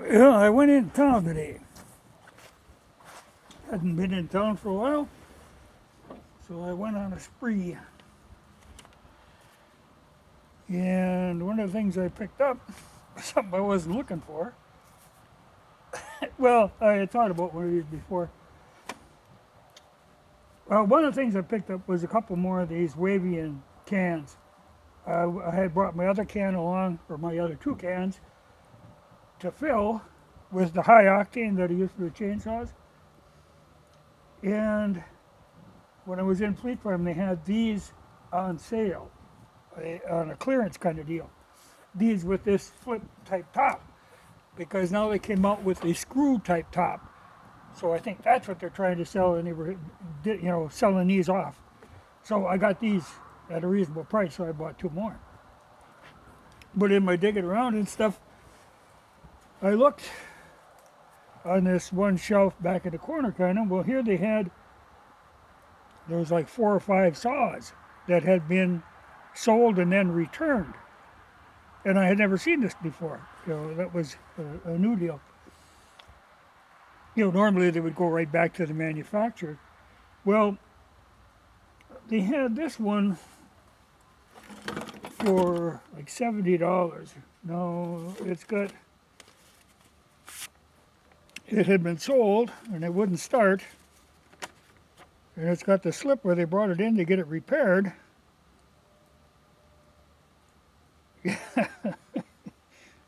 Yeah, I went in town today. Hadn't been in town for a while, so I went on a spree. And one of the things I picked up, something I wasn't looking for. Well, I had thought about one of these before. Well, one of the things I picked up was a couple more of these Wavian cans. I had brought my other can along, or my other two cans, to fill with the high octane that I use for the chainsaws. And when I was in Fleet Farm, they had these on sale, on a clearance kind of deal. These with this flip type top, because now they came out with a screw type top. So I think that's what they're trying to sell, and they were, selling these off. So I got these at a reasonable price, so I bought two more. But in my digging around and stuff, I looked on this one shelf back in the corner, kind of. Well, here there was like 4 or 5 saws that had been sold and then returned. And I had never seen this before. That was a new deal. Normally they would go right back to the manufacturer. Well, they had this one for like $70. No, it had been sold and it wouldn't start. And it's got the slip where they brought it in to get it repaired.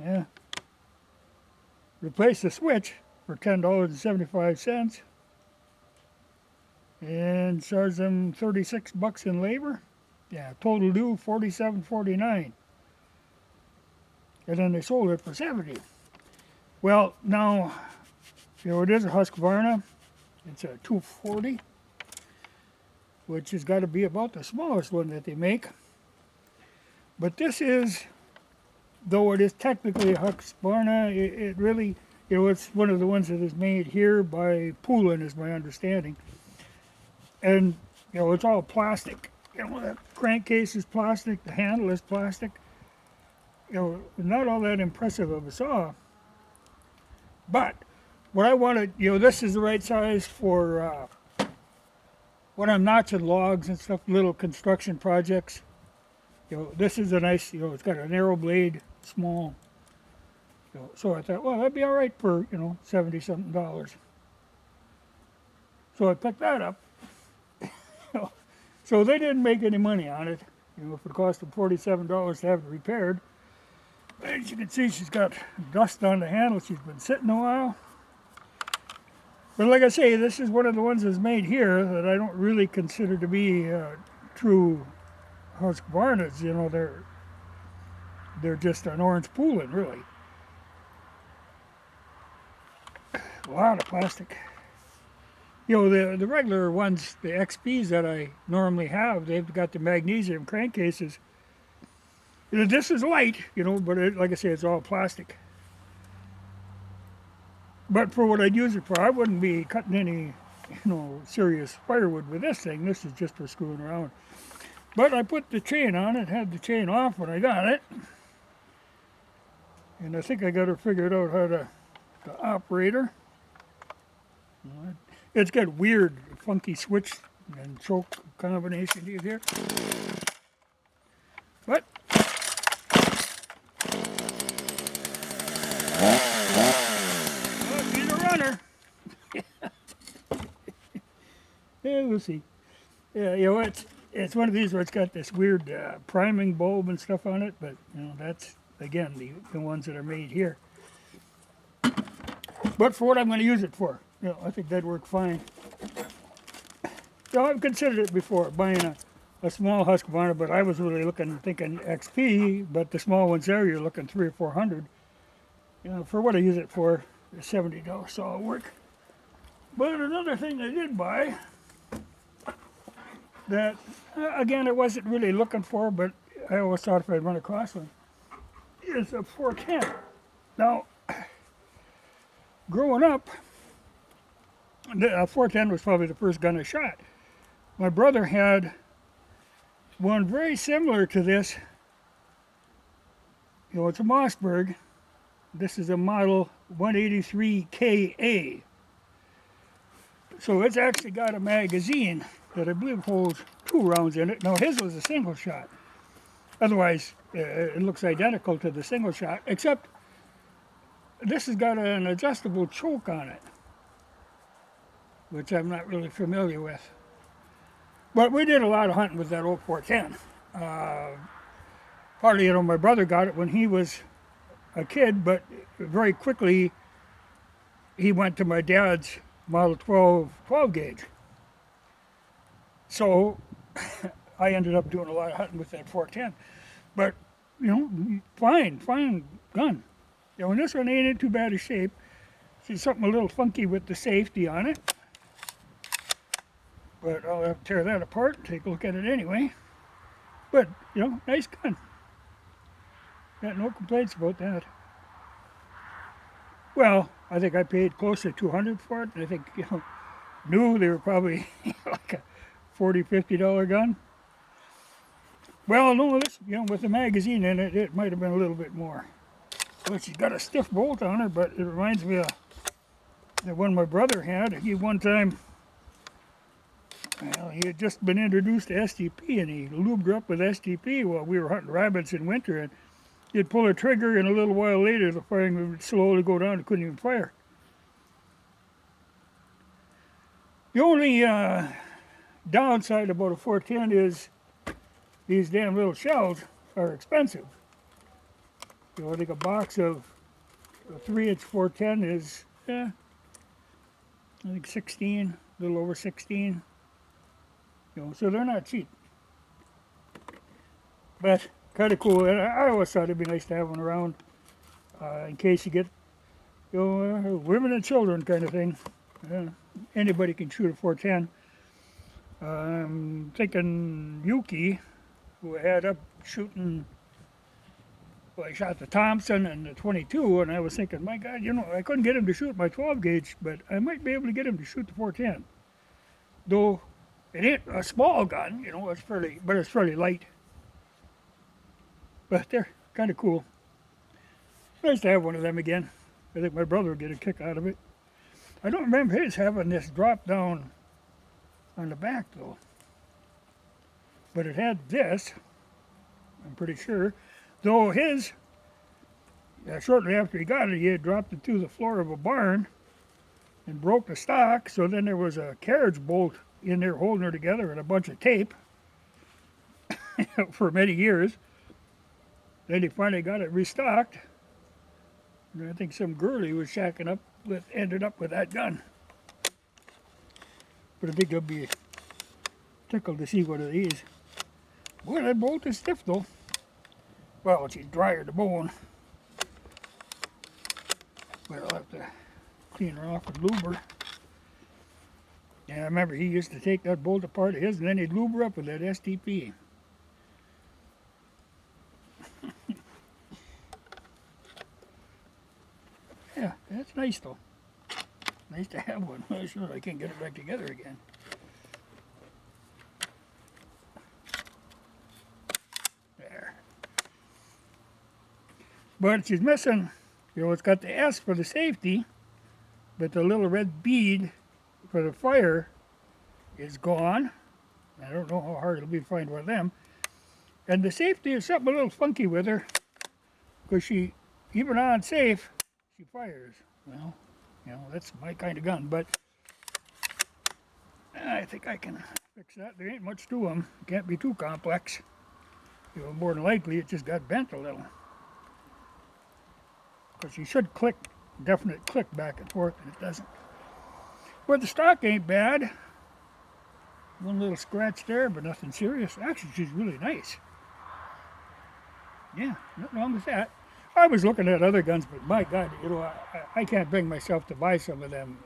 Yeah. Replace the switch for $10.75 and charge them $36 in labor. Yeah, total due $47.49. And then they sold it for $70. Well, now, it is a Husqvarna. It's a 240, which has got to be about the smallest one that they make. But this is, though it is technically a Husqvarna, it really, it's one of the ones that is made here by Poulan, is my understanding. And, it's all plastic. The crankcase is plastic, the handle is plastic. Not all that impressive of a saw. But what I wanted, this is the right size for when I'm notching logs and stuff, little construction projects. This is a nice, it's got a narrow blade, small. So I thought, well, that'd be all right for, $70-something. So I picked that up. So they didn't make any money on it. If it cost them $47 to have it repaired. As you can see, she's got dust on the handle. She's been sitting a while. But like I say, this is one of the ones that's made here that I don't really consider to be true Husqvarnas. They're just an orange Poulan, really. A lot of plastic. The regular ones, the XPs that I normally have, they've got the magnesium crankcases. This is light, but like I say, it's all plastic. But for what I'd use it for, I wouldn't be cutting any, serious firewood with this thing. This is just for screwing around. But I put the chain on it, had the chain off when I got it. And I think I got her figured out how to operate her. It's got weird, funky switch and choke combination here. But she's a runner. Yeah, we'll see. Yeah, it's one of these where it's got this weird priming bulb and stuff on it, but that's again the ones that are made here. But for what I'm going to use it for, I think that'd work fine. I've considered it before, buying a small Husqvarna, but I was really thinking XP, but the small ones there, you're looking $300 or $400. For what I use it for, the $70 saw will work. But another thing I did buy, that, again, I wasn't really looking for, but I always thought if I'd run across one, is a 410. Now, growing up, the 410 was probably the first gun I shot. My brother had one very similar to this. It's a Mossberg, This is a model 183KA. So it's actually got a magazine that I believe holds 2 rounds in it. Now his was a single shot. Otherwise, it looks identical to the single shot, except this has got an adjustable choke on it, which I'm not really familiar with. But we did a lot of hunting with that old 410. Partly, my brother got it when he was a kid, but very quickly he went to my dad's Model 12 gauge. So I ended up doing a lot of hunting with that 410. But, fine gun. And this one ain't in too bad a shape. See something a little funky with the safety on it. But I'll have to tear that apart and take a look at it anyway. But, nice gun. Got no complaints about that. Well, I think I paid close to $200 for it. I think, new they were probably like a $40, $50 gun. Well, no, this, with the magazine in it, it might have been a little bit more. Well, she's got a stiff bolt on her, but it reminds me of the one my brother had. He one time, he had just been introduced to STP, and he lubed her up with STP while we were hunting rabbits in winter, and he'd pull a trigger, and a little while later, the firing would slowly go down. He couldn't even fire. The only downside about a 410 is these damn little shells are expensive. I think a box of a 3-inch 410 is, I think 16, a little over 16. So they're not cheap. But kind of cool. And I always thought it'd be nice to have one around in case you get, women and children kind of thing. Anybody can shoot a 410. I'm thinking Yuki, who had up shooting. Well, I shot the Thompson and the 22, and I was thinking, my God, I couldn't get him to shoot my 12 gauge, but I might be able to get him to shoot the 410. Though it ain't a small gun, it's fairly light. But they're kind of cool. Nice to have one of them again. I think my brother would get a kick out of it. I don't remember his having this drop down on the back though. But it had this, I'm pretty sure. Though his, shortly after he got it, he had dropped it through the floor of a barn and broke the stock. So then there was a carriage bolt in there holding her together and a bunch of tape for many years. Then he finally got it restocked. And I think some girl he was shacking up with ended up with that gun. But I think I'll be tickled to see one of these. Boy, that bolt is stiff though. Well, she's drier to bone. But I'll have to clean her off with lube her. Yeah, I remember he used to take that bolt apart of his and then he'd lube her up with that STP. Yeah, that's nice though. Nice to have one. I'm sure I can't get it back together again. There. But she's missing, it's got the S for the safety, but the little red bead for the fire is gone. I don't know how hard it'll be to find one of them. And the safety is something a little funky with her, because she, even on safe, she fires. Well, that's my kind of gun, but I think I can fix that. There ain't much to them. It can't be too complex. More than likely it just got bent a little. Because you should click, definite click back and forth, and it doesn't. But the stock ain't bad. One little scratch there, but nothing serious. Actually, she's really nice. Yeah, nothing wrong with that. I was looking at other guns, but my God, I can't bring myself to buy some of them.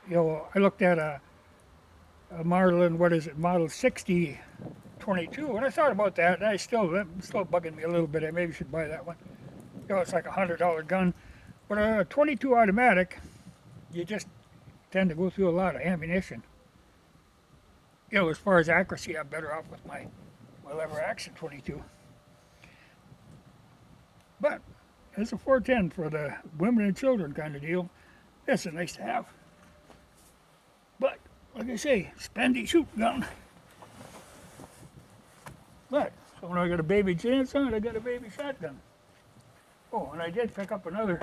I looked at a Marlin, Model 60 22, and I thought about that, and it's still bugging me a little bit. I maybe should buy that one. It's like a $100 gun, but a 22 automatic, you just tend to go through a lot of ammunition. As far as accuracy, I'm better off with my lever action 22. But it's a 410 for the women and children kind of deal. It's a nice to have. But, like I say, spendy shooting gun. But, so when I got a baby chainsaw and I got a baby shotgun. Oh, and I did pick up another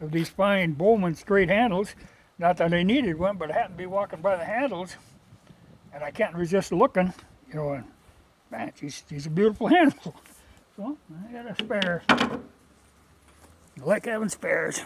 of these fine Bowman straight handles. Not that I needed one, but I happened to be walking by the handles, and I can't resist looking, you know, and man, she's a beautiful handle. So I got a spare. I like having spares.